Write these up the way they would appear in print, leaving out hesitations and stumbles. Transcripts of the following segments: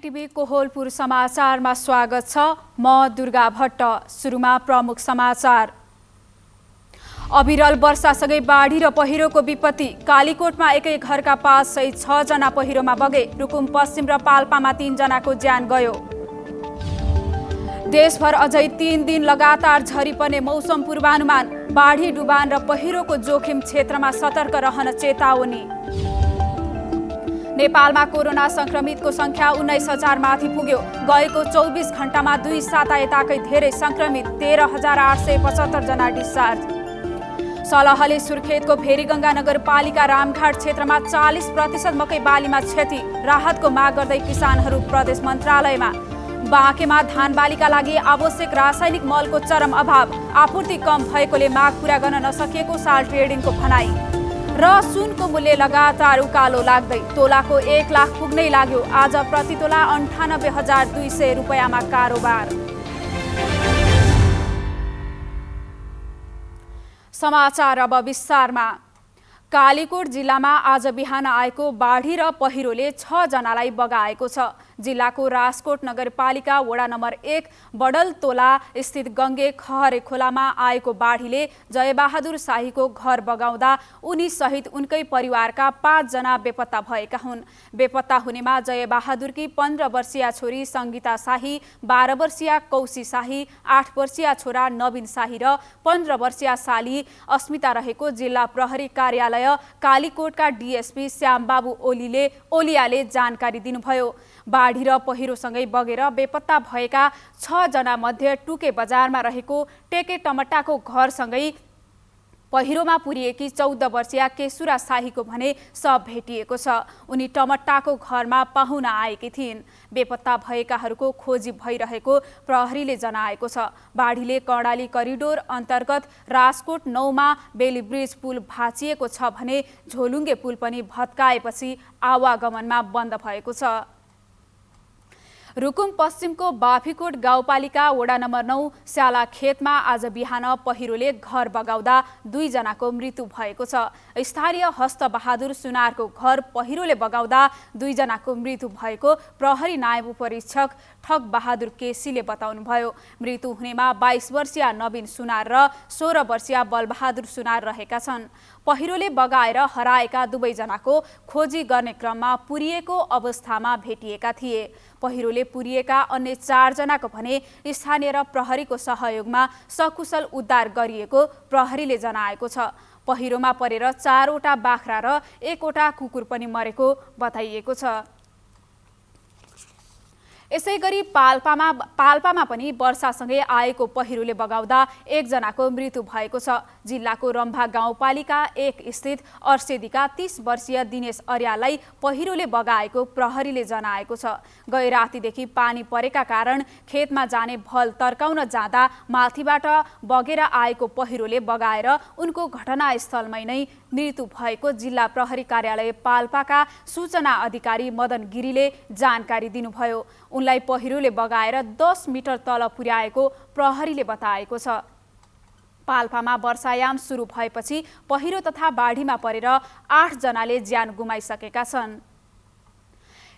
NTV Kohalpur समाचारमा स्वागत छ। म दुर्गा भट्ट। सुरुमा प्रमुख समाचार। अविरल वर्षासँगै बाढी र पहिरोको विपत्ति। कालीकोटमा एकै घरका 506 जना पहिरोमा बगे। रुकुम पश्चिम र पाल्पामा 3 जनाको ज्यान गयो। देशभर अझै 3 दिन लगातार झरी पर्ने मौसम पूर्वानुमान। बाढी, डुबान र पहिरोको जोखिम क्षेत्रमा सतर्क रहन चेतावनी। नेपालमा कोरोना संक्रमितको संख्या 19,000 माथि पुग्यो। गएको 24 घण्टामा 2 साता यताकै धेरै संक्रमित, 13,875 जना डिस्चार्ज। सलहले सुर्खेतको भेरीगंगा नगरपालिका रामघाट क्षेत्रमा 40% मकै बालीमा क्षति। राहतको माग गर्दै किसानहरू प्रदेश मन्त्रालयमा। बाँकेमा धान बालीका लागि आवश्यक रासायनिक मलको चरम अभाव। आपूर्ति कम भएकोले माग पूरा गर्न नसकिएको साल ट्रेडिङको भनाई। र सुनको मूल्य लगातार उकालो लाग्दै तोलाको 1 लाख पुग्नै लाग्यो। आज प्रति तोला 98,200 रुपैयाँमा कारोबार। समाचार अब विस्तारमा। कालीकोट जिल्लामा आज बिहान आएको बाढी र पहिरोले 6 जनालाई बगाएको छ। जिल्लाको राजकोट नगरपालिका वडा नम्बर 1 बडलतोला स्थित गङ्गे खहरे खोलामा आएको बाढीले जयबहादुर शाहीको घर बगाउँदा उनी सहित उनकै परिवारका 5 जना बेपत्ता भएका हुन्। बेपत्ता हुनेमा जयबहादुरकी 15 वर्षीय छोरी सङ्गीता शाही, 12 वर्षीय कौशी शाही, 8 वर्षीय छोरा नवीन शाही र 15 वर्षीय साली अस्मिता रहेको जिल्ला प्रहरी कार्यालय कालीकोटका डीएसपी श्यामबाबु ओलियाले जानकारी दिनुभयो। बाढी र पहिरोसँगै बगेर बेपत्ता भएका 6 जना मध्ये टुके बजारमा रहेको टेके टमट्टाको घरसँगै पहिरोमा पुरिएकी 14 वर्षीय केशुरा शाहीको भने शव भेटिएको छ। उनी टमट्टाको घरमा पाहुना आएकी थिइन्। बेपत्ता भएकाहरूको खोजी भइरहेको प्रहरीले जनाएको छ। बाढीले कर्णाली करिडोर अन्तर्गत राजकोट 9 मा बेली ब्रिज पुल भाँचिएको छ भने झोलुङ्गे पुल पनि भत्काएपछि आवागमनमा बन्द भएको छ। रुकुम पश्चिमको बाफीकोट गाउँपालिका वडा नम्बर 9 स्याला खेतमा आज बिहान पहिरोले घर बगाउँदा 2 जनाको मृत्यु भएको छ। स्थानीय हस्तबहादुर सुनारको घर पहिरोले बगाउँदा 2 जनाको मृत्यु भएको प्रहरी नायब उपरीक्षक ठग बहादुर केसीले बताउनुभयो। मृत्यु हुनेमा 22 वर्षीय नवीन सुनार र 16 वर्षीय बलबहादुर सुनार रहेका छन्। पहिरोले बगाएर हराएका 2 जनाको खोजी गर्ने क्रममा पुरिएको अवस्थामा भेटिएका थिए। पहिरोले पुरिएका अन्य 4 जनाको भने स्थानीय र प्रहरीको सहयोगमा सकुशल उद्धार गरिएको प्रहरीले जनाएको छ। पहिरोमा परेर 4 वटा बाख्रा र 1 वटा कुकुर पनि मरेको बताइएको छ। यसैगरी पाल्पामा पनि वर्षासँगै आएको पहिरोले बगाउँदा 1 जनाको मृत्यु भएको छ। जिल्लाको रम्भा गाउँपालिका 1 स्थित अर्सेदीका 30 वर्षीय दिनेश अर्याललाई पहिरोले बगाएको प्रहरीले जनाएको छ। गै रातिदेखि पानी परेका कारण खेतमा जाने भल तर्काउन जाँदा माथिबाट बगेर आएको पहिरोले बगाएर उनको घटनास्थलमै नै मृत्यु भएको जिल्ला प्रहरी कार्यालय पाल्पाका सूचना अधिकारी मदन गिरीले जानकारी दिनुभयो। उनलाई पहिरोले बगाएर 10 मिटर तल पुर्याएको प्रहरीले बताएको छ। पाल्पामा वर्षायाम सुरु भएपछि पहिरो तथा बाढीमा परेर 8 जनाले ज्यान गुमाइसकेका छन्।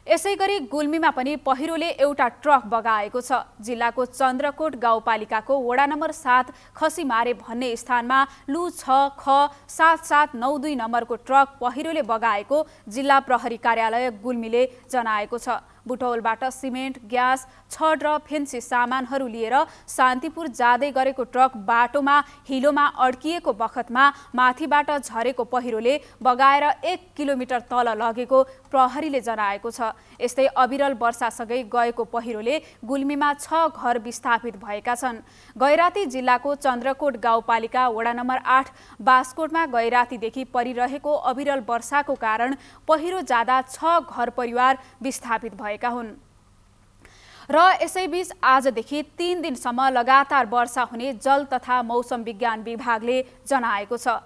यसैगरी गुल्मीमा पनि पहिरोले एउटा ट्रक बगाएको छ। जिल्लाको चन्द्रकोट गाउँपालिकाको वडा नम्बर 7 खसीमारे भन्ने स्थानमा लु 6 ख 7792 नम्बरको ट्रक पहिरोले बगाएको जिल्ला प्रहरी कार्यालय गुल्मीले जनाएको छ। बुटौलबाट सिमेन्ट, ग्यास, छड र फेन्सी सामानहरू लिएर शान्तिपुर जाँदै गरेको ट्रक बाटोमा हिलोमा अड्किएको बखतमा माथिबाट झरेको पहिरोले बगाएर 1 किलोमिटर तल लगेको प्रहरीले जनाएको छ। यस्तै अविरल वर्षासँगै गएको पहिरोले गुल्मीमा 6 घर विस्थापित भएका छन्। गैराती जिल्लाको चन्द्रकोट गाउँपालिका वडा नम्बर 8 बासकोटमा गैरातीदेखि परिरहेको अविरल वर्षाको कारण पहिरो जाँदा 6 घर परिवार विस्थापित भएका हुन्। र यसैबीच आजदेखि 3 दिनसम्म लगातार वर्षा हुने जल तथा मौसम विज्ञान विभागले जनाएको छ।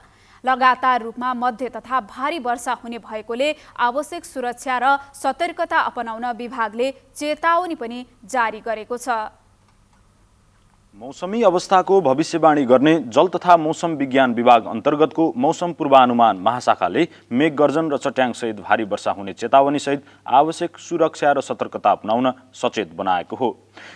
लगातार रूपमा मध्य तथा भारी वर्षा हुने भएकोले आवश्यक सुरक्षा र सतर्कता अपनाउन विभागले चेतावनी पनि जारी गरेको छ। मौसमी अवस्थाको भविष्यवाणी गर्ने जल तथा मौसम विज्ञान विभाग अन्तर्गतको मौसम पूर्वानुमान महाशाखाले मेघगर्जन र चट्याङसहित भारी वर्षा हुने चेतावनीसहित आवश्यक सुरक्षा र सतर्कता अपनाउन सचेत बनाएको हो।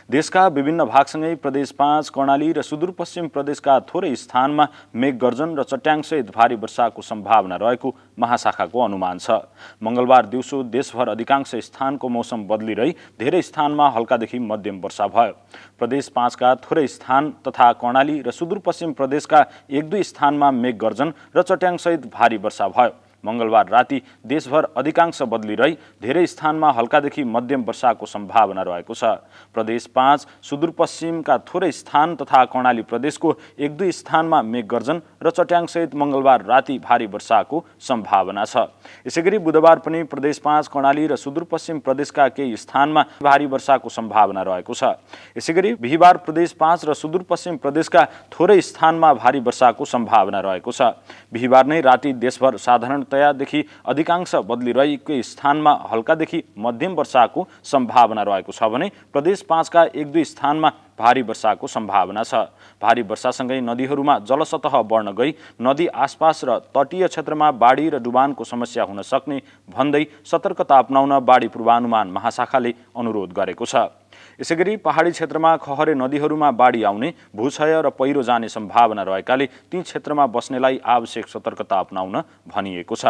देशका विभिन्न भागसँगै प्रदेश 5 कर्णाली र सुदूरपश्चिम प्रदेशका थोरै स्थानमा मेघगर्जन र चट्याङसहित भारी वर्षाको सम्भावना रहेको महाशाखाको अनुमान छ। मंगलबार दिउँसो देशभर अधिकांश स्थानको मौसम बदलिरही धेरै स्थानमा हल्कादेखि मध्यम वर्षा भयो। प्रदेश 5 का थोरै स्थान तथा कर्णाली र सुदूरपश्चिम प्रदेशका 1-2 स्थानमा मेघगर्जन र चट्याङसहित भारी वर्षा भयो। मंगलबार राति देशभर अधिकांश बदलिरही धेरै स्थानमा हल्कादेखि मध्यम वर्षाको सम्भावना रहेको छ। प्रदेश 5 सुदूरपश्चिमका थोरै स्थान तथा कर्णाली प्रदेशको 1-2 स्थानमा मेघगर्जन र चट्याङसहित मंगलबार राति भारी वर्षाको सम्भावना छ। यसैगरी बुधबार पनि प्रदेश 5 कर्णाली र सुदूरपश्चिम प्रदेशका केही स्थानमा भारी वर्षाको सम्भावना रहेको छ। यसैगरी बिहीबार प्रदेश 5 र सुदूरपश्चिम प्रदेशका थोरै स्थानमा भारी वर्षाको सम्भावना रहेको छ। बिहीबार नै राति देशभर साधारणतयादेखि अधिकांश बदलिरहेको स्थानमा हल्कादेखि मध्यम वर्षाको सम्भावना रहेको छ भने प्रदेश 5 का 1-2 स्थानमा भारी वर्षाको सम्भावना छ। भारी वर्षासँगै नदीहरूमा जलसतह बढ्न गई नदी आसपास र तटीय क्षेत्रमा बाढी र डुबानको समस्या हुन सक्ने भन्दै सतर्कता अपनाउन बाढी पूर्वानुमान महाशाखाले अनुरोध गरेको छ। यसैगरी पहाडी क्षेत्रमा खहरे नदीहरूमा बाढी आउने, भूक्षय र पहिरो जाने सम्भावना रहेकाले ती क्षेत्रमा बस्नेलाई आवश्यक सतर्कता अपनाउन भनिएको छ।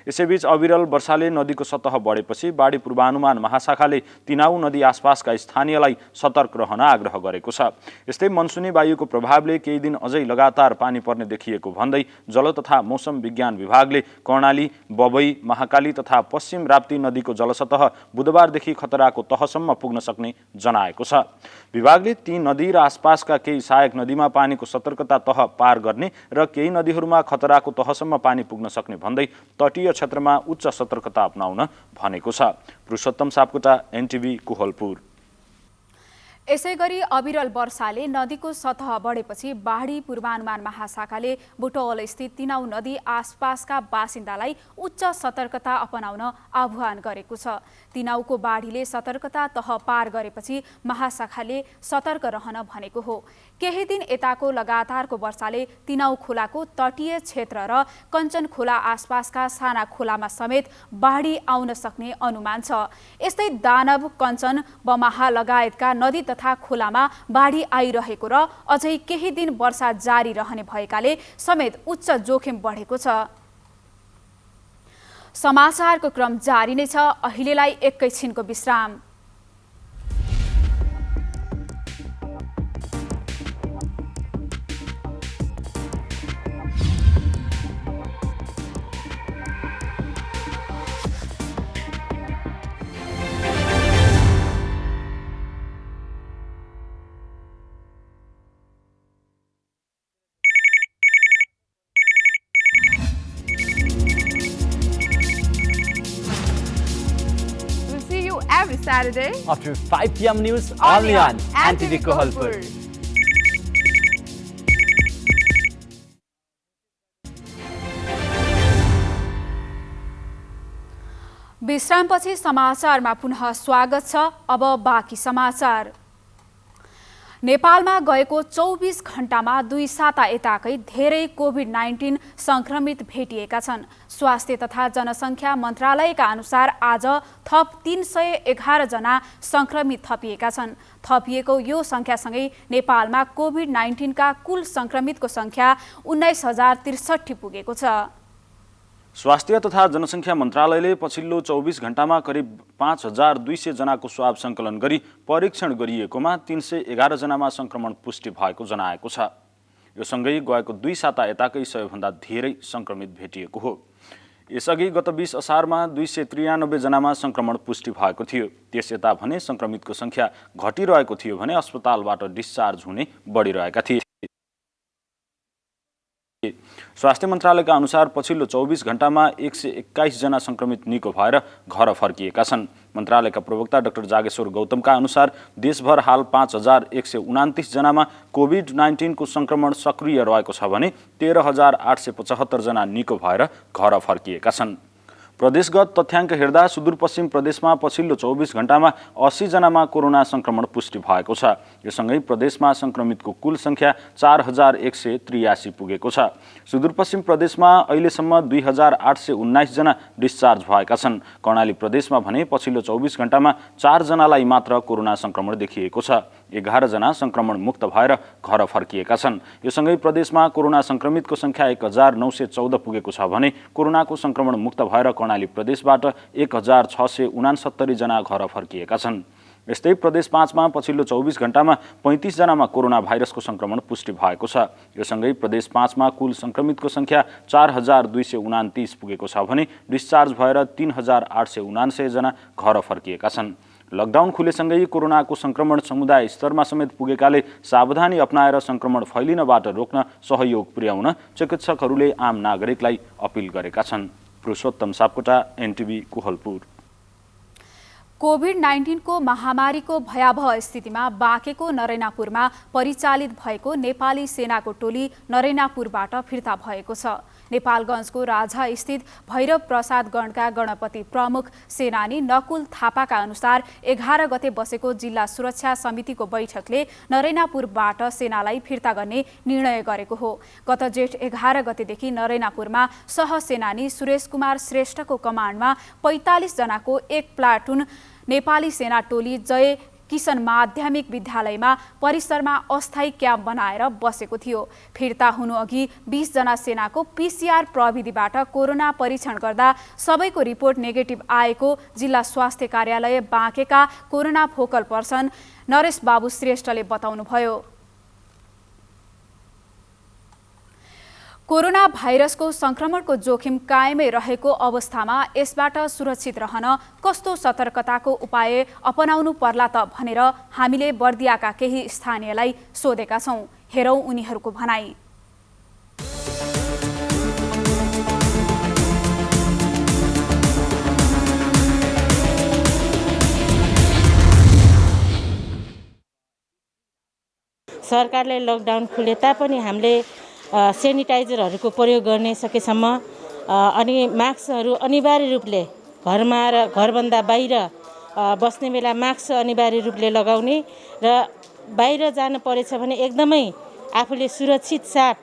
यसैबीच अविरल वर्षाले नदीको सतह बढेपछि बाढी पूर्वानुमान महाशाखाले तिनाउ नदी आसपासका स्थानीयलाई सतर्क रहन आग्रह गरेको छ। यस्तै मनसुनी वायुको प्रभावले केही दिन अझै लगातार पानी पर्ने देखिएको भन्दै जल तथा मौसम विज्ञान विभागले कर्णाली, बबई, महाकाली तथा पश्चिम राप्ती नदीको जलसतह बुधबारदेखि खतराको तहसम्म पुग्न सक्ने जनाएको छ। विभागले ती नदी र आसपासका केही सहायक नदीमा पानीको सतर्कता तह पार गर्ने र केही नदीहरूमा खतराको तहसम्म पानी पुग्न सक्ने भन्दै तटीय क्षेत्रमा उच्च सतर्कता अपनाउन भनेको छ। पुरुषोत्तम सापकोटा, एनटिभी, कोहलपुर। यसैगरी अविरल वर्षाले नदीको सतह बढेपछि बाढी पूर्वानुमान महाशाखाले बुटवल स्थित तिनाउ नदी आसपासका बासिन्दालाई उच्च सतर्कता अपनाउन आह्वान गरेको छ। तिनाउको बाढीले सतर्कता तह पार गरेपछि महाशाखाले सतर्क रहन भनेको हो। केही दिन यताको लगातारको वर्षाले तिनाउ खोलाको तटीय क्षेत्र र कञ्चन खोला आसपासका साना खोलामा समेत बाढी आउन सक्ने अनुमान छ। यस्तै दानव, कञ्चन, बमाहा लगायतका नदी तथा खोलामा बाढी आइरहेको र अझै केही दिन वर्षा जारी रहने भएकाले समेत उच्च जोखिम बढेको छ। समाचारको क्रम जारी नै छ। अहिलेलाई एकैछिनको विश्राम। Every Saturday after 5 p.m. news only on NTV Kohalpur. विश्रामपछि समाचारमा पुनः स्वागत छ। अब बाँकी समाचार। नेपालमा गएको 24 घण्टामा 2 साता यताकै धेरै कोभिड-19 संक्रमित भेटिएका छन्। स्वास्थ्य तथा जनसङ्ख्या मन्त्रालयका अनुसार आज थप 311 जना संक्रमित थपिएका छन्। थपिएको यो सङ्ख्यासँगै नेपालमा कोभिड-19 का कुल संक्रमितको सङ्ख्या 19,063 पुगेको छ। स्वास्थ्य तथा जनसङ्ख्या मन्त्रालयले पछिल्लो 24 घण्टामा करिब 5,200 जनाको स्वाब सङ्कलन गरी परीक्षण गरिएकोमा 311 जनामा संक्रमण पुष्टि भएको जनाएको छ। यो सँगै गएको 2 साता यताकै सबैभन्दा धेरै संक्रमित भेटिएको हो। यसअघि गत 20 असारमा 293 जनामा संक्रमण पुष्टि भएको थियो। त्यस यता भने संक्रमितको सङ्ख्या घटिरहेको थियो भने अस्पतालबाट डिस्चार्ज हुने बढिरहेका थिए। स्वास्थ्य मन्त्रालयका अनुसार पछिल्लो 24 घण्टामा 121 जना संक्रमित निको भएर घर फर्किएका छन्। मन्त्रालयका प्रवक्ता डाक्टर जागेश्वर गौतमका अनुसार देशभर हाल 5,129 जनामा कोभिड-19 को संक्रमण सक्रिय रहेको छ भने 13,875 जना निको भएर घर फर्किएका छन्। प्रदेशगत तथ्याङ्क हेर्दा सुदूरपश्चिम प्रदेशमा पछिल्लो 24 घण्टामा 80 जनामा कोरोना संक्रमण पुष्टि भएको छ। यससँगै प्रदेशमा संक्रमितको कुल संख्या 4183 पुगेको छ। सुदूरपश्चिम प्रदेशमा अहिलेसम्म 2819 जना डिस्चार्ज भएका छन्। कर्णाली प्रदेशमा भने पछिल्लो 24 घण्टामा 4 जनालाई मात्र कोरोना संक्रमण देखिएको छ। 11 जना संक्रमण मुक्त भएर घर फर्किएका छन्। यससँगै प्रदेशमा कोरोना संक्रमितको संख्या 1914 पुगेको छ भने कोरोनाको संक्रमण मुक्त भएर कर्णाली प्रदेशबाट 1669 जना घर फर्किएका छन्। यस्तै प्रदेश 5 मा पछिल्लो 24 घण्टामा 35 जनामा कोरोना भाइरसको संक्रमण पुष्टि भएको छ। यससँगै प्रदेश 5 मा कुल संक्रमितको संख्या 4229 पुगेको छ भने डिस्चार्ज भएर 3879 जना घर फर्किएका छन्। लकडाउन खुलेसँगै कोरोनाको संक्रमण समुदाय स्तरमा समेत पुगेकाले सावधानी अपनाएर संक्रमण फैलिनबाट रोक्न सहयोग पुर्याउन चिकित्सकहरूले आम नागरिकलाई अपील गरेका छन्। पुरुषोत्तम सापकोटा, एनटिभी, कोहलपुर। कोभिड-19 को महामारीको भयावह स्थितिमा बाँकेको नरैनापुरमा परिचालित भएको नेपाली सेनाको टोली नरैनापुरबाट फिर्ता भएको छ। नेपालगञ्जको राजा स्थित भैरव प्रसाद गणका गणपति प्रमुख सेनानी नकुल थापाका अनुसार 11 गते बसेको जिल्ला सुरक्षा समितिको बैठकले नरैनापुरबाट सेनालाई फिर्ता गर्ने निर्णय गरेको हो। गत जेठ 11 गतेदेखि नरैनापुरमा सहसेनानी सुरेश कुमार श्रेष्ठको कमान्डमा 45 जनाको एक प्लाटुन नेपाली सेना टोली जय किशन माध्यमिक विद्यालयमा परिसरमा अस्थायी क्याम्प बनाएर बसेको थियो। फिर्ता हुनुअघि 20 जना सेनाको PCR प्रविधिबाट कोरोना परीक्षण गर्दा सबैको रिपोर्ट नेगेटिभ आएको जिल्ला स्वास्थ्य कार्यालय बाँकेका कोरोना फोकल पर्सन नरेश बाबु श्रेष्ठले बताउनुभयो। कोरोना भाइरसको संक्रमणको जोखिम कायमै रहेको अवस्थामा यसबाट सुरक्षित रहन कस्तो सतर्कताको उपाय अपनाउनु पर्ला त भनेर हामीले बर्दियाका केही स्थानीयलाई सोधेका छौं। हेरौं उनीहरूको भनाई। सरकारले लकडाउन खुले तापनि हामीले सेनिटाइजरहरूको प्रयोग गर्ने सकेसम्म अनि मास्कहरू अनिवार्य रूपले घरमा र घरभन्दा बाहिर बस्ने बेला मास्क अनिवार्य रूपले लगाउने र बाहिर जानु परेछ भने एकदमै आफूले सुरक्षित साथ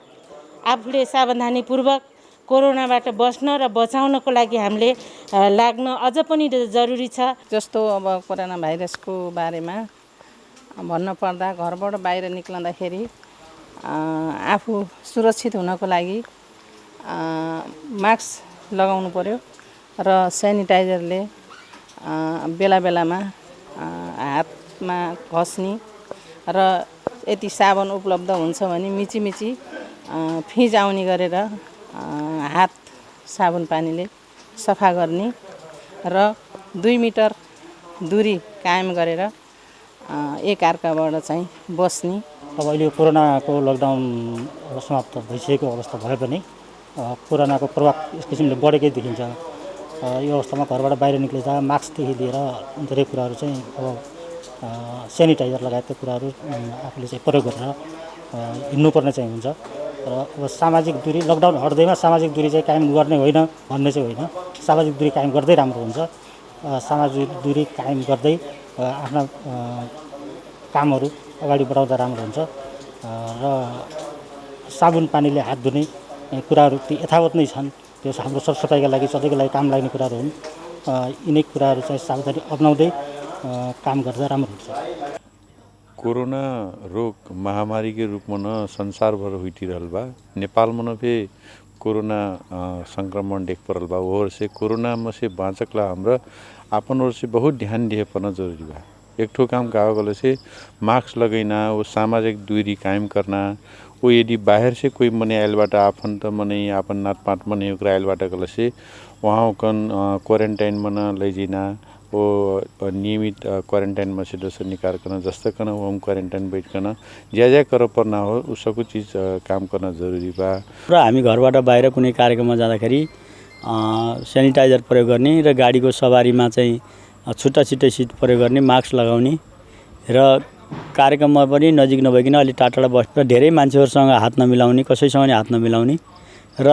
आफूले सावधानीपूर्वक कोरोनाबाट बस्न र बचाउनको लागि हामीले लाग्न अझ पनि जरुरी छ। जस्तो अब कोरोना भाइरसको बारेमा भन्न पर्दा घरबाट बाहिर निक्लँदाखेरि आफू सुरक्षित हुनको लागि मास्क लगाउनु पर्यो र सेनिटाइजरले बेला बेलामा हातमा घस्ने र यदि साबुन उपलब्ध हुन्छ भने मिची फिँज आउने गरेर हात साबुन पानीले सफा गर्ने र 2 मिटर दूरी कायम गरेर एकअर्काबाट चाहिँ बस्ने। अब अहिले कोरोनाको लकडाउन समाप्त भइसकेको अवस्था भए पनि कोरोनाको प्रभाव यस किसिमले बढेकै देखिन्छ। यो अवस्थामा घरबाट बाहिर निक्लिँदा मास्कदेखि लिएर धेरै कुराहरू चाहिँ अब सेनिटाइजर लगायतका कुराहरू आफूले चाहिँ प्रयोग गरेर हिँड्नुपर्ने चाहिँ हुन्छ। र अब सामाजिक दूरी लकडाउन हट्दैमा सामाजिक दूरी चाहिँ कायम गर्ने होइन भन्ने चाहिँ होइन, सामाजिक दूरी कायम गर्दै राम्रो हुन्छ। सामाजिक दूरी कायम गर्दै आफ्ना कामहरू अगाडि बढाउँदा राम्रो हुन्छ र साबुन पानीले हात धुने कुराहरू ती यथावत नै छन्। त्यो हाम्रो सरसफाइका लागि सधैँको लागि काम लाग्ने कुराहरू हुन्। यिनै कुराहरू चाहिँ सावधानी अपनाउँदै काम गर्दा राम्रो हुन्छ। कोरोना रोग महामारी के रूप में न संसार भर हुई रहल बा। नेपाल में भी कोरोना संक्रमण देख पड़ल बा। और से कोरोना में से बाँचकला हमरा अपन ओर से बहुत ध्यान दिए पड़ना जरूरी बा। एक ठो काम कहा गल से मास्क लगैना, वो सामाजिक दूरी कायम करना, वो यदि बाहर से कोई मने आयलबाट आफन्त मने आपन नातपात मने ओकरा आयलबाट गल से वहाँ कन क्वारेंटाइन में लैजिना, वो नियमित क्वारेंटाइन में से दोसर निकाल करना, जस्ता करना होम क्वारेंटाइन बैठ करना ज्या कर पर्ना हो उस सब चीज काम करना जरूरी बा। र हामी घरबाट बाहिर कुनै कार्यक्रममा जाँदाखेरि सेनिटाइजर प्रयोग गर्ने र गाडीको सवारीमा चाहिँ छुट्टा छिट्टै सिट प्रयोग गर्ने, मास्क लगाउने र कार्यक्रममा पनि नजिक नभइकन अलि टाढा बसेर धेरै मान्छेहरूसँग हात नमिलाउने, कसैसँग नि हात नमिलाउने र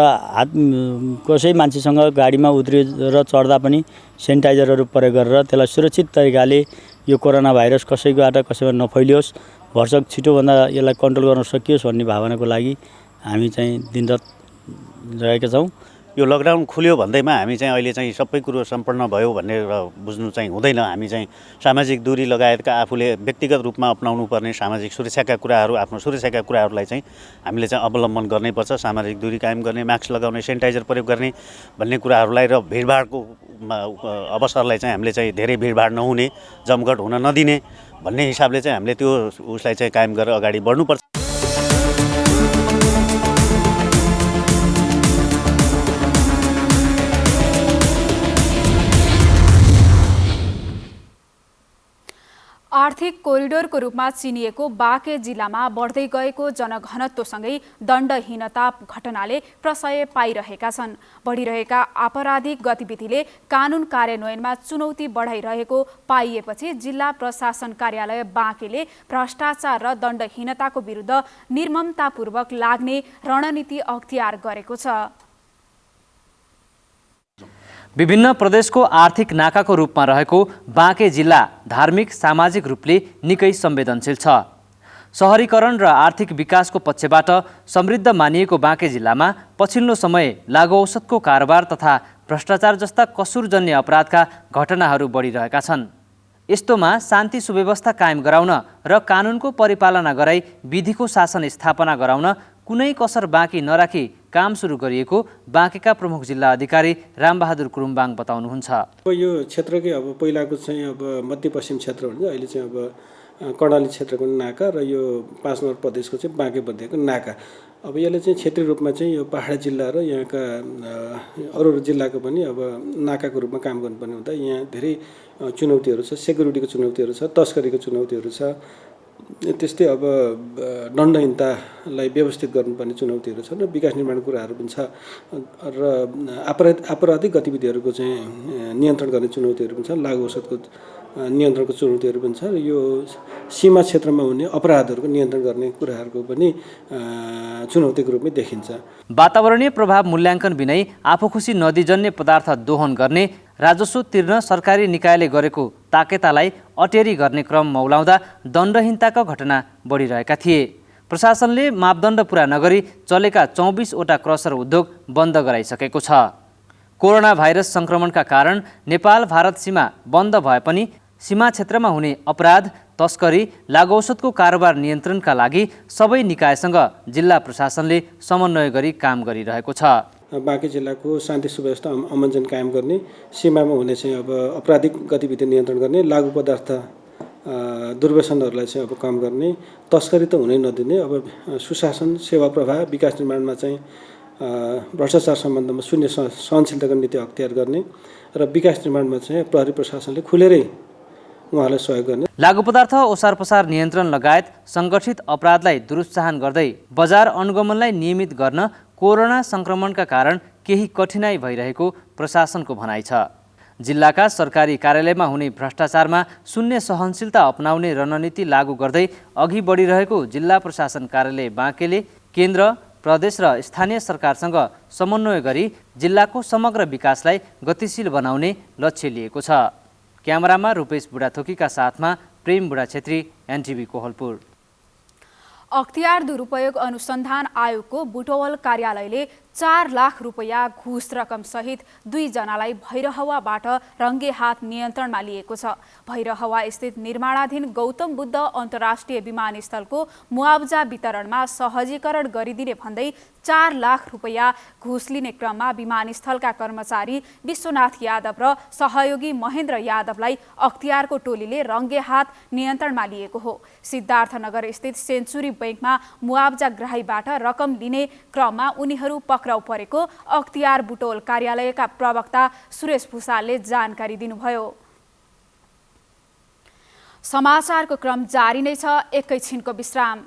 कसै मान्छेसँग गाडीमा उत्रियो र चढ्दा पनि सेनिटाइजरहरू प्रयोग गरेर त्यसलाई सुरक्षित तरिकाले यो कोरोना भाइरस कसैबाट कसैमा नफैलियोस्, भरसक छिटोभन्दा यसलाई कन्ट्रोल गर्न सकियोस् भन्ने भावनाको लागि हामी चाहिँ दिनरात रहेका छौँ। यो लकडाउन खुल्यो भन्दैमा हामी चाहिँ अहिले चाहिँ सबै कुरो सम्पन्न भयो भनेर बुझ्नु चाहिँ हुँदैन। हामी चाहिँ सामाजिक दूरी लगायतका आफूले व्यक्तिगत रूपमा अपनाउनु पर्ने सामाजिक सुरक्षाका कुराहरू, आफ्नो सुरक्षाका कुराहरूलाई चाहिँ हामीले चाहिँ अवलम्बन गर्नैपर्छ। सामाजिक दूरी कायम गर्ने, मास्क लगाउने, सेनिटाइजर प्रयोग गर्ने भन्ने कुराहरूलाई र भिडभाडको अवसरलाई चाहिँ हामीले चाहिँ धेरै भिडभाड नहुने, जमघट हुन नदिने भन्ने हिसाबले चाहिँ हामीले त्यो उसलाई चाहिँ कायम गरेर अगाडि बढ्नुपर्छ। आर्थिक कोरिडोरको रूपमा चिनिएको बाँके जिल्लामा बढ्दै गएको जनघनत्वसँगै दण्डहीनता घटनाले प्रशय पाइरहेका छन्। बढिरहेका आपराधिक गतिविधिले कानुन कार्यान्वयनमा चुनौती बढाइरहेको पाइएपछि जिल्ला प्रशासन कार्यालय बाँकेले भ्रष्टाचार र दण्डहीनताको विरुद्ध निर्ममतापूर्वक लाग्ने रणनीति अख्तियार गरेको छ। विभिन्न प्रदेशको आर्थिक नाकाको रूपमा रहेको बाँके जिल्ला धार्मिक सामाजिक रूपले निकै संवेदनशील छ। सहरीकरण र आर्थिक विकासको पक्षबाट समृद्ध मानिएको बाँके जिल्लामा पछिल्लो समय लागु औषधको कारोबार तथा भ्रष्टाचार जस्ता कसुरजन्य अपराधका घटनाहरू बढिरहेका छन्। यस्तोमा शान्ति सुव्यवस्था कायम गराउन र कानुनको परिपालना गराई विधिको शासन स्थापना गराउन कुनै कसर बाँकी नराखी काम सुरु गरिएको बाँकेका प्रमुख जिल्ला अधिकारी रामबहादुर कुरुम्बाङ बताउनुहुन्छ। यो क्षेत्रकै अब पहिलाको चाहिँ अब मध्यपश्चिम क्षेत्र भन्छ, अहिले चाहिँ अब कर्णाली क्षेत्रको नाका र यो 5 नम्बर प्रदेशको चाहिँ बाँके बदियाको नाका। अब यसले चाहिँ क्षेत्रीय रूपमा चाहिँ यो पहाडी जिल्ला र यहाँका अरू जिल्लाको पनि अब नाकाको रूपमा काम गर्नुपर्ने हुँदा यहाँ धेरै चुनौतीहरू छ। सेक्युरिटीको चुनौतीहरू छ, तस्करीको चुनौतीहरू छ, त्यस्तै अब दण्डहीनतालाई व्यवस्थित गर्नुपर्ने चुनौतीहरू छन् र विकास निर्माणको कुराहरू पनि छ र आपराधिक गतिविधिहरूको चाहिँ नियन्त्रण गर्ने चुनौतीहरू पनि छ, लागु औषधको नियन्त्रणको चुनौतीहरू पनि छ र यो सीमा क्षेत्रमा हुने अपराधहरूको नियन्त्रण गर्ने कुराहरूको पनि चुनौतीको रूपमै देखिन्छ। वातावरणीय प्रभाव मूल्याङ्कन बिनै आफूखुसी नदीजन्य पदार्थ दोहन गर्ने राजस्व तिर्न सरकारी निकायले गरेको ताकेतालाई अटेरी गर्ने क्रम मौलाउँदा दण्डहीनताका घटना बढिरहेका थिए। प्रशासनले मापदण्ड पूरा नगरी चलेका 24वटा क्रसर उद्योग बन्द गराइसकेको छ। कोरोना भाइरस सङ्क्रमणका कारण नेपाल भारत सीमा बन्द भए पनि सीमा क्षेत्रमा हुने अपराध, तस्करी, लागु औषधको कारोबार नियन्त्रणका लागि सबै निकायसँग जिल्ला प्रशासनले समन्वय गरी काम गरिरहेको छ। बाँके जिल्लाको शान्ति सुव्यवस्था अमन कायम गर्ने, सीमामा हुने चाहिँ अब आपराधिक गतिविधि नियन्त्रण गर्ने, लागु पदार्थ दुर्व्यसनहरूलाई चाहिँ अब कम गर्ने, तस्करी त हुनै नदिने, अब सुशासन, सेवा प्रवाह, विकास निर्माणमा चाहिँ भ्रष्टाचार सम्बन्धमा शून्य सहनशीलताको नीति अख्तियार गर्ने र विकास निर्माणमा चाहिँ प्रहरी प्रशासनले खुलेरै उहाँलाई सहयोग गर्ने। लागु पदार्थ ओसार पसार नियन्त्रण लगायत सङ्गठित अपराधलाई दुरुत्साहन गर्दै बजार अनुगमनलाई नियमित गर्न कोरोना सङ्क्रमणका कारण केही कठिनाई भइरहेको प्रशासनको भनाइ छ। जिल्लाका सरकारी कार्यालयमा हुने भ्रष्टाचारमा शून्य सहनशीलता अपनाउने रणनीति लागू गर्दै अघि बढिरहेको जिल्ला प्रशासन कार्यालय बाँकेले केन्द्र, प्रदेश र स्थानीय सरकारसँग समन्वय गरी जिल्लाको समग्र विकासलाई गतिशील बनाउने लक्ष्य लिएको छ। क्यामेरामा रूपेश बुढाथोकीका साथमा प्रेम बुढा छेत्री, एनटिभी कोहलपुर। अख्तियार दुरुपयोग अनुसन्धान आयोगको बुटवल कार्यालयले 4 लाख रुपैयाँ घुस रकम सहित 2 जनालाई भैरहवाबाट रङ्गे हात नियन्त्रणमा लिएको छ। भैरहवा स्थित निर्माणाधीन गौतम बुद्ध अन्तर्राष्ट्रिय विमानस्थलको मुआवजा वितरणमा सहजीकरण गरिदिने भन्दै 4 लाख रुपैयाँ घुस लिने क्रममा विमानस्थलका कर्मचारी विश्वनाथ यादव र सहयोगी महेन्द्र यादवलाई अख्तियारको टोलीले रङ्गे हात नियन्त्रणमा लिएको हो। सिद्धार्थनगर स्थित सेन्चुरी बैंकमा मुआवजाग्राहीबाट रकम लिने क्रममा उनीहरू पक्राउ परेको अख्तियार बुटोल कार्यालयका प्रवक्ता सुरेश भूषालले जानकारी दिनुभयो। समाचारको क्रम जारी नै छ, एकैछिनको विश्राम।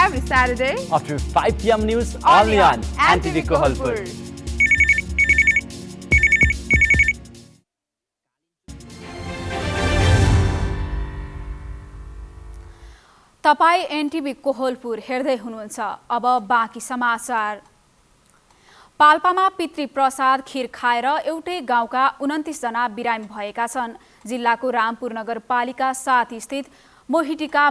every Saturday after 5 p.m. news only on NTV Kohalpur. तपाईं एनटिभी कोहलपुर हेर्दै हुनुहुन्छ। अब बाँकी समाचार। पाल्पामा पितृप्रसाद खीर खाएर एउटै गाउँका 29 जना बिरामी भएका छन्। जिल्लाको रामपुर नगरपालिका 7 स्थित मोहिटीका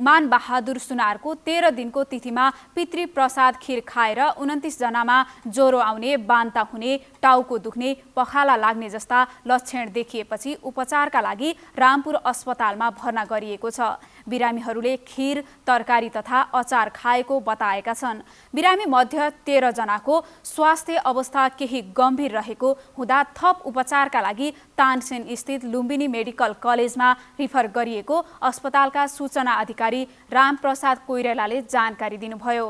मानबहादुर सुनारको 13 दिनको तिथिमा पितृप्रसाद खीर खाएर 29 जनामा ज्वरो आउने, बान्ता हुने, टाउको दुख्ने, पखाला लाग्ने जस्ता लक्षण देखिएपछि उपचारका लागि रामपुर अस्पतालमा भर्ना गरिएको छ। बिरामीहरूले खीर, तरकारी तथा अचार खाएको बताएका छन्। बिरामी मध्ये 13 जनाको स्वास्थ्य अवस्था केही गम्भीर रहेको हुँदा थप उपचारका लागि तानसेन स्थित लुम्बिनी मेडिकल कलेजमा रिफर गरिएको अस्पतालका सूचना अधिकारी रामप्रसाद कोइरालाले जानकारी दिनुभयो।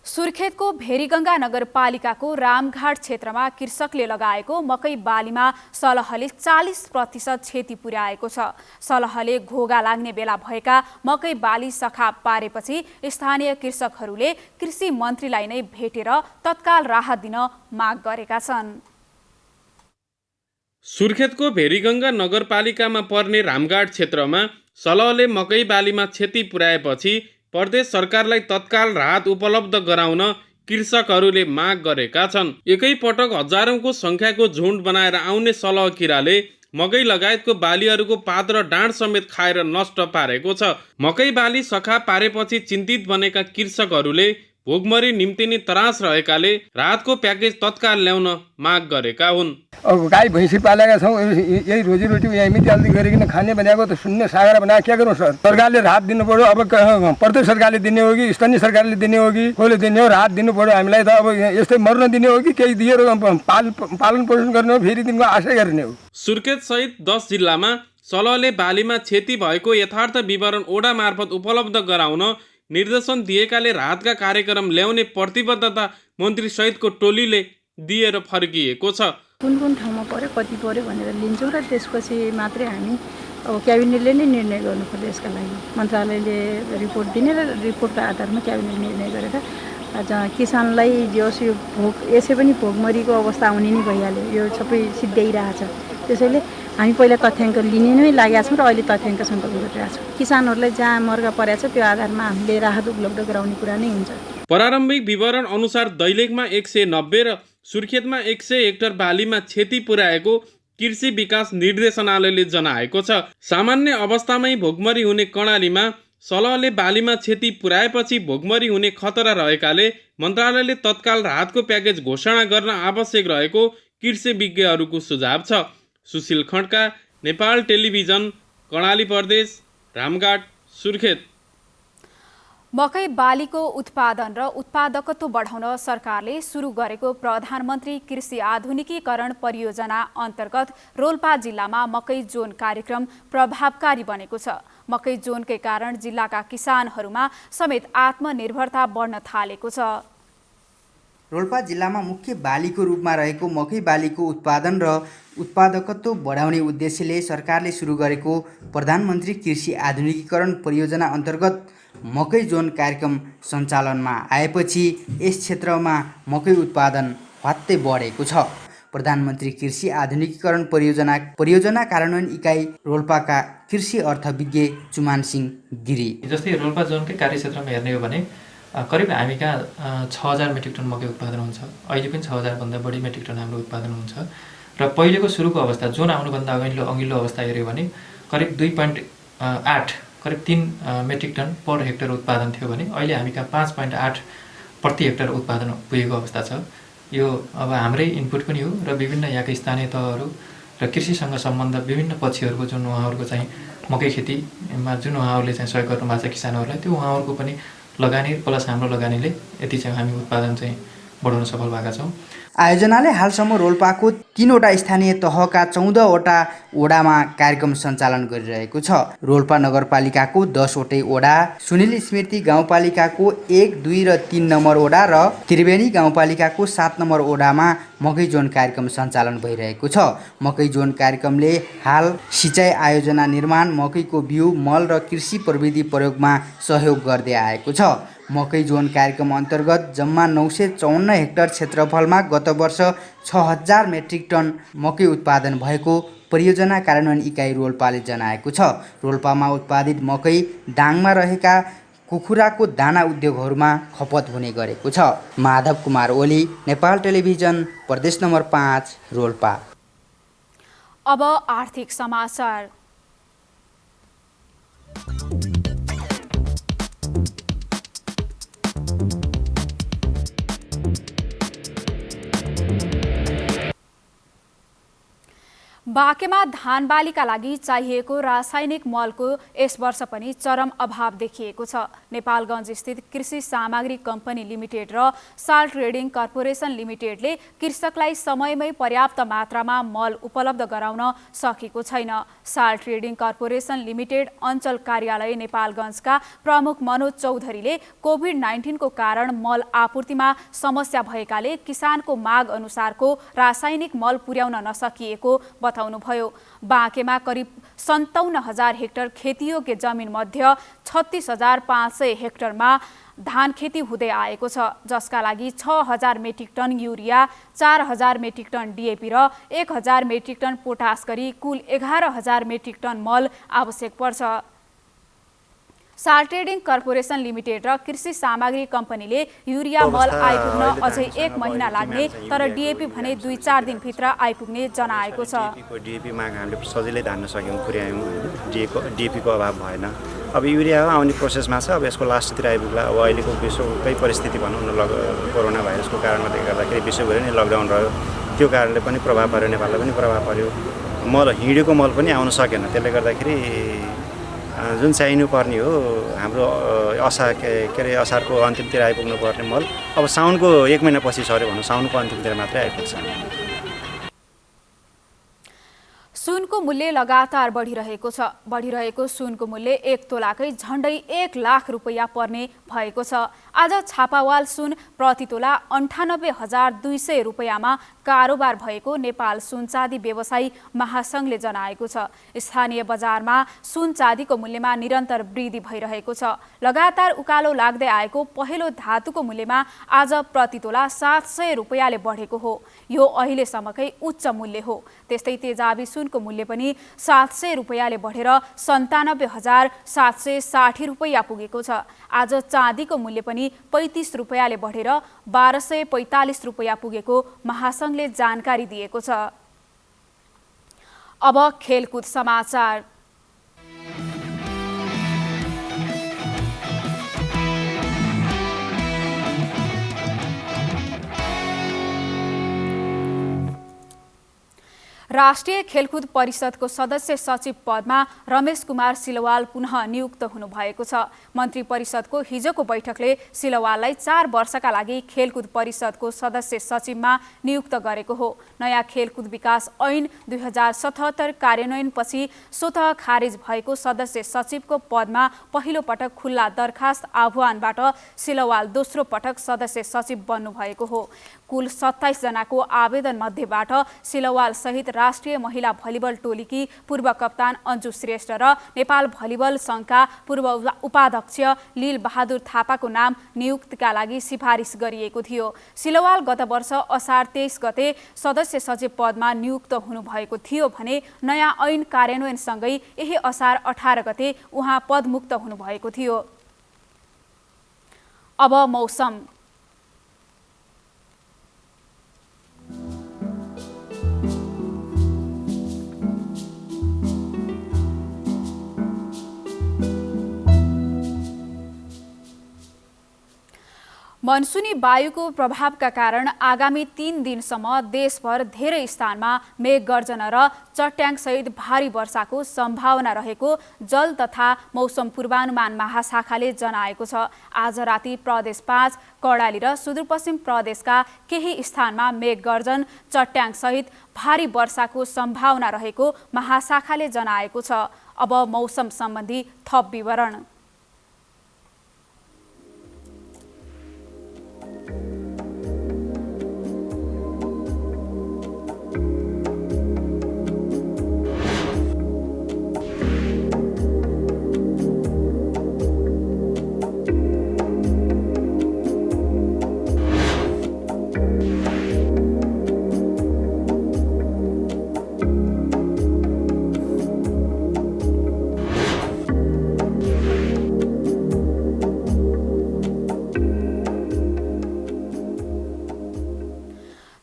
सुर्खेतको भेरीगङ्गा नगरपालिकाको रामघाट क्षेत्रमा कृषकले लगाएको मकै बालीमा सलहले 40% क्षति पुर्याएको छ। सलहले घोगा लाग्ने बेला भएका मकै बाली सखा पारेपछि स्थानीय कृषकहरूले कृषि मन्त्रीलाई नै भेटेर तत्काल राहत दिन माग गरेका छन्। सुर्खेतको भेरीगङ्गा नगरपालिकामा पर्ने रामघाट क्षेत्रमा सलहले मकै बालीमा क्षति पुर्याएपछि प्रदेश सरकारलाई तत्काल राहत उपलब्ध गराउन कृषकहरूले माग गरेका छन्। एकै पटक हजारौंको संख्याको झुन्ड बनाएर आउने सलह किराले मकै लगायतको बालीहरूको पात र डाँड समेत खाएर नष्ट पारेको छ। मकै बाली सखा पारेपछि चिन्तित बनेका कृषकहरूले भोगमरी निम्तिने त्रास रहेकाले राहतको प्याकेज तत्काल ल्याउन माग गरेका हुन्। अब गाई भैँसी पालेका छौँ, यही रोजीरोटी यहीँ जल्दी गरिकन खाने भनेको त शून्य सागर बनाए क्या गरौँ सर? सरकारले राहत दिनु पर्यो। अब प्रदेश सरकारले दिने हो कि स्थानीय सरकारले दिने हो कि कसले दिने हो? राहत दिनु पर्यो हामीलाई त। अब यस्तै मर्न दिने हो कि केही दिएर पालन पोषण गर्ने हो, फेरि दिनको आशै गर्ने हो? सुर्खेत सहित 10 जिल्लामा सलहले बालीमा क्षति भएको यथार्थ विवरण ओडा मार्फत उपलब्ध गराउन निर्देशन दिएकाले राहतका कार्यक्रम ल्याउने प्रतिबद्धता मन्त्री सहितको टोलीले दिएर फर्किएको छ। कुन कुन ठाउँमा पर्यो, कति पर्यो भनेर लिन्छौँ र त्यसपछि मात्रै हामी अब क्याबिनेटले नै निर्णय गर्नुपर्छ। यसका लागि मन्त्रालयले रिपोर्ट दिने र रिपोर्टको आधारमा क्याबिनेट निर्णय गरेर किसानलाई जोस् यो भोग यसै पनि भोगमरीको अवस्था आउने नै भइहाल्यो, यो सबै सिद्ध्याइरहेछ। त्यसैले हामी पहिला तथ्याङ्क लिने नै लागेका छौँ र अहिले तथ्याङ्क सङ्कलन गरिरहेका छौँ। किसानहरूलाई जहाँ मर्का परेको छ त्यो आधारमा हामीले राहत उपलब्ध गराउने कुरा नै हुन्छ। प्रारम्भिक विवरण अनुसार दैलेखमा 190 र सुर्खेतमा 100 हेक्टर बालीमा क्षति पुर्याएको कृषि विकास निर्देशनालयले जनाएको छ। सामान्य अवस्थामै भोगमरी हुने कर्णालीमा सलहले बालीमा क्षति पुर्याएपछि भोगमरी हुने खतरा रहेकाले मन्त्रालयले तत्काल राहतको प्याकेज घोषणा गर्न आवश्यक रहेको कृषि विज्ञहरूको सुझाव छ। सुशील खड्का, नेपाल टेलिभिजन, कर्णाली प्रदेश, रामघाट, सुर्खेत। मकै बालीको उत्पादन र उत्पादकत्व बढाउन सरकारले सुरु गरेको प्रधानमन्त्री कृषि आधुनिकीकरण परियोजना अन्तर्गत रोल्पा जिल्लामा मकै जोन कार्यक्रम प्रभावकारी बनेको छ। मकै जोनकै कारण जिल्लाका किसानहरूमा समेत आत्मनिर्भरता बढ्न थालेको छ। रोल्पा जिल्लामा मुख्य बालीको रूपमा रहेको मकै बालीको उत्पादन र उत्पादकत्व बढाउने उद्देश्यले सरकारले सुरु गरेको प्रधानमन्त्री कृषि आधुनिकीकरण परियोजना अन्तर्गत मकै जोन कार्यक्रम सञ्चालनमा आएपछि यस क्षेत्रमा मकै उत्पादन ह्वात्तै बढेको छ। प्रधानमन्त्री कृषि आधुनिकीकरण परियोजना कार्यान्वयन इकाइ रोल्पाका कृषि अर्थविज्ञ चुमान सिंह गिरी। जस्तै रोल्पा जोनकै कार्यक्षेत्रमा हेर्ने हो भने करिब हामी कहाँ 6000 मेट्रिक टन मकै उत्पादन हुन्छ। अहिले पनि 6000 भन्दा बढी मेट्रिक टन हाम्रो उत्पादन हुन्छ। र पहिलेको सुरुको अवस्था जोन आउनुभन्दा अघिल्लो अवस्था हेऱ्यो भने करिब 2.8 करिब 3 मेट्रिक टन पर हेक्टर उत्पादन थियो भने अहिले हामी कहाँ 5.8 प्रति हेक्टर उत्पादन पुगेको अवस्था छ। यो अब हाम्रै इनपुट पनि हो र विभिन्न यहाँका स्थानीय तहहरू र कृषिसँग सम्बन्ध विभिन्न पक्षहरूको जुन उहाँहरूको चाहिँ मकै खेतीमा जुन उहाँहरूले चाहिँ सहयोग गर्नुभएको छ किसानहरूलाई, त्यो उहाँहरूको पनि लगानी प्लस हाम्रो लगानीले यति चाहिँ हामी उत्पादन चाहिँ बढाउन सफल भएका छौँ। आयोजनाले हालसम्म रोल्पाको 3वटा स्थानीय तहका 14वटा वडामा कार्यक्रम सञ्चालन गरिरहेको छ। रोल्पा नगरपालिकाको 10वटै वडा, सुनिल स्मृति गाउँपालिकाको 1, 2 र 3 नम्बर वडा र त्रिवेणी गाउँपालिकाको 7 नम्बर वडामा मकै जोन कार्यक्रम सञ्चालन भइरहेको छ। मकै जोन कार्यक्रमले हाल सिँचाइ आयोजना निर्माण, मकैको बिउ, मल र कृषि प्रविधि प्रयोगमा सहयोग गर्दै आएको छ। मकै जोन कार्यक्रम अन्तर्गत जम्मा 954 हेक्टर क्षेत्रफलमा गत वर्ष 6000 मेट्रिक टन मकै उत्पादन भएको परियोजना कार्यान्वयन इकाइ रोल्पाले जनाएको छ। रोल्पामा उत्पादित मकै दाङमा रहेका कुखुराको दाना उद्योगहरूमा खपत हुने गरेको छ। माधव कुमार ओली, नेपाल टेलिभिजन, प्रदेश नम्बर 5, रोल्पा। अब आर्थिक समाचार। बाँकेमा धान बालीका लागि चाहिएको रासायनिक मलको यस वर्ष पनि चरम अभाव देखिएको छ। नेपालगञ्ज स्थित कृषि सामग्री कम्पनी लिमिटेड र साल ट्रेडिङ कर्पोरेसन लिमिटेडले कृषकलाई समयमै पर्याप्त मात्रामा मल उपलब्ध गराउन सकेको छैन। साल ट्रेडिङ कर्पोरेसन लिमिटेड अञ्चल कार्यालय नेपालगञ्जका प्रमुख मनोज चौधरीले कोभिड-19 को कारण मल आपूर्तिमा समस्या भएकाले किसानको माग अनुसारको रासायनिक मल पुर्याउन नसकिएको बताउनुभयो। बाँकेमा करिब 57,000 हेक्टर खेतीयोग्य जमिन मध्ये 36,500 हेक्टरमा धान खेती हुँदै आएको छ, जसका लागि 6,000 metric ton urea, 4,000 metric ton DAP र 1,000 मेट्रिक टन पोटास गरी कुल 11,000 मेट्रिक टन मल आवश्यक पर्छ। साल ट्रेडिङ कर्पोरेसन लिमिटेड र कृषि सामग्री कम्पनीले युरिया मल आइपुग्न अझै 1 महिना लाग्ने तर डिएपी भने 2-4 दिनभित्र आइपुग्ने जनाएको छ। डिएपी माग हामीले सजिलै धान्न सक्यौँ, पुर्यायौँ। डिएपीको अभाव भएन। अब युरिया आउने प्रोसेसमा छ, अब यसको लास्टतिर आइपुग्ला। अब अहिलेको विश्वकै परिस्थिति भनौँ न, कोरोना भाइरसको कारणले गर्दाखेरि विश्वभरि नै लकडाउन रह्यो। त्यो कारणले पनि प्रभाव पर्यो, नेपाललाई पनि प्रभाव पर्यो। मल हिँडेको मल पनि आउन सकेन। त्यसले गर्दाखेरि जुन चाहिनु पर्ने हो हाम्रो असारको अन्तिमतिर आइपुग्नु पर्ने मल अब साउनको 1 महिनापछि सर्यो भनौँ, साउनको अन्तिमतिर मात्रै आइपुग्छ। सुनको मूल्य लगातार बढिरहेको छ। बढिरहेको सुनको मूल्य 1 तोलाकै झण्डै 1 लाख रुपैयाँ पर्ने भएको छ। आज छापावाल सुन प्रति तोला 98,200 रुपैयाँमा कारोबार भएको नेपाल सुन चाँदी व्यवसायी महासङ्घले जनाएको छ। स्थानीय बजारमा सुन चाँदीको मूल्यमा निरन्तर वृद्धि भइरहेको छ। लगातार उकालो लाग्दै आएको पहेँलो धातुको मूल्यमा आज प्रति तोला 700 रुपैयाँले बढेको हो। यो अहिलेसम्मकै उच्च मूल्य हो। त्यस्तै तेजाबी सुनको मूल्य पनि 700 रुपैयाँले बढेर 97,760 रुपैयाँ पुगेको छ। आज चाँदीको मूल्य पनि 35 रुपैयाँले बढेर 1245 रुपैयाँ पुगेको महासङ्घले जानकारी दिएको छ। अब खेलकुद समाचार। राष्ट्रिय खेलकुद परिषदको सदस्य सचिव पदमा रमेश कुमार सिलवाल पुनः नियुक्त हुनुभएको छ। मन्त्री परिषदको हिजोको बैठकले सिलवाललाई 4 वर्षका लागि खेलकुद परिषदको सदस्य सचिवमा नियुक्त गरेको हो। नयाँ खेलकुद विकास ऐन 2077 कार्यान्वयनपछि स्वतः खारेज भएको सदस्य सचिवको पदमा पहिलो पटक खुल्ला दरखास्त आह्वानबाट सिलवाल दोस्रो पटक सदस्य सचिव बन्नुभएको हो। कुल 27 जनाको आवेदन मध्येबाट सिलवाल सहित राष्ट्रिय महिला भलिबल टोलीकी पूर्व कप्तान अन्जु श्रेष्ठ र नेपाल भलिबल सङ्घका पूर्व उपाध्यक्ष लील बहादुर थापाको नाम नियुक्तिका लागि सिफारिस गरिएको थियो। सिलवाल गत वर्ष असार 23 गते सदस्य सचिव पदमा नियुक्त हुनुभएको थियो भने नयाँ ऐन कार्यान्वयनसँगै यही असार 18 गते उहाँ पदमुक्त हुनुभएको थियो। अब मौसम। मनसुनी वायुको प्रभावका कारण आगामी 3 दिनसम्म देशभर धेरै स्थानमा मेघगर्जन र चट्याङसहित भारी वर्षाको सम्भावना रहेको जल तथा मौसम पूर्वानुमान महाशाखाले जनाएको छ। आज राति प्रदेश 5, कर्णाली र सुदूरपश्चिम प्रदेशका केही स्थानमा मेघगर्जन चट्याङसहित भारी वर्षाको सम्भावना रहेको महाशाखाले जनाएको छ। अब मौसम सम्बन्धी थप विवरण।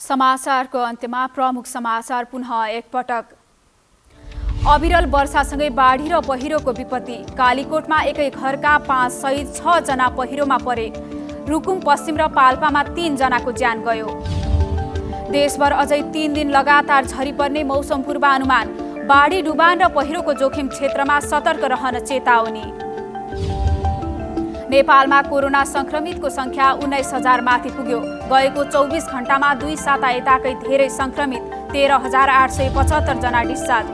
समाचारको अन्त्यमा प्रमुख समाचार पुनः एकपटक। अविरल वर्षासँगै बाढी र पहिरोको विपत्ति। कालीकोटमा एकै घरका 5 सहित 6 जना पहिरोमा परे। रुकुम पश्चिम र पाल्पामा 3 जनाको ज्यान गयो। देशभर अझै 3 दिन लगातार झरी पर्ने मौसम पूर्वानुमान। बाढी, डुबान र पहिरोको जोखिम क्षेत्रमा सतर्क रहन चेतावनी। नेपालमा कोरोना संक्रमितको संख्या 19,000 माथि पुग्यो। गएको 24 घण्टामा 2 साता यताकै धेरै संक्रमित, 13,875 जना डिस्चार्ज।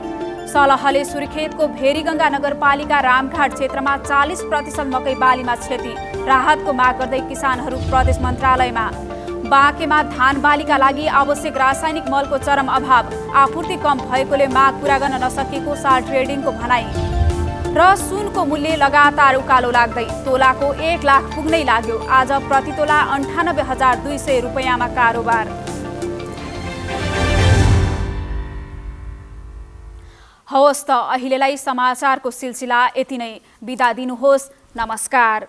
सलहले सुर्खेतको भेरीगङ्गा नगरपालिका रामघाट क्षेत्रमा 40% मकै बालीमा क्षति। राहतको माग गर्दै किसानहरू प्रदेश मन्त्रालयमा। बाँकेमा धान बालीका लागि आवश्यक रासायनिक मलको चरम अभाव। आपूर्ति कम भएकोले माग पूरा गर्न नसकेको साल ट्रेडिङको भनाई। र सुनको मूल्य लगातार उकालो लाग्दै तोलाको 1 लाख पुग्नै लाग्यो। आज प्रति तोला 98,200 रुपैयाँमा कारोबार। हवस् त अहिलेलाई समाचारको सिलसिला यति नै। बिदा दिनुहोस्। नमस्कार।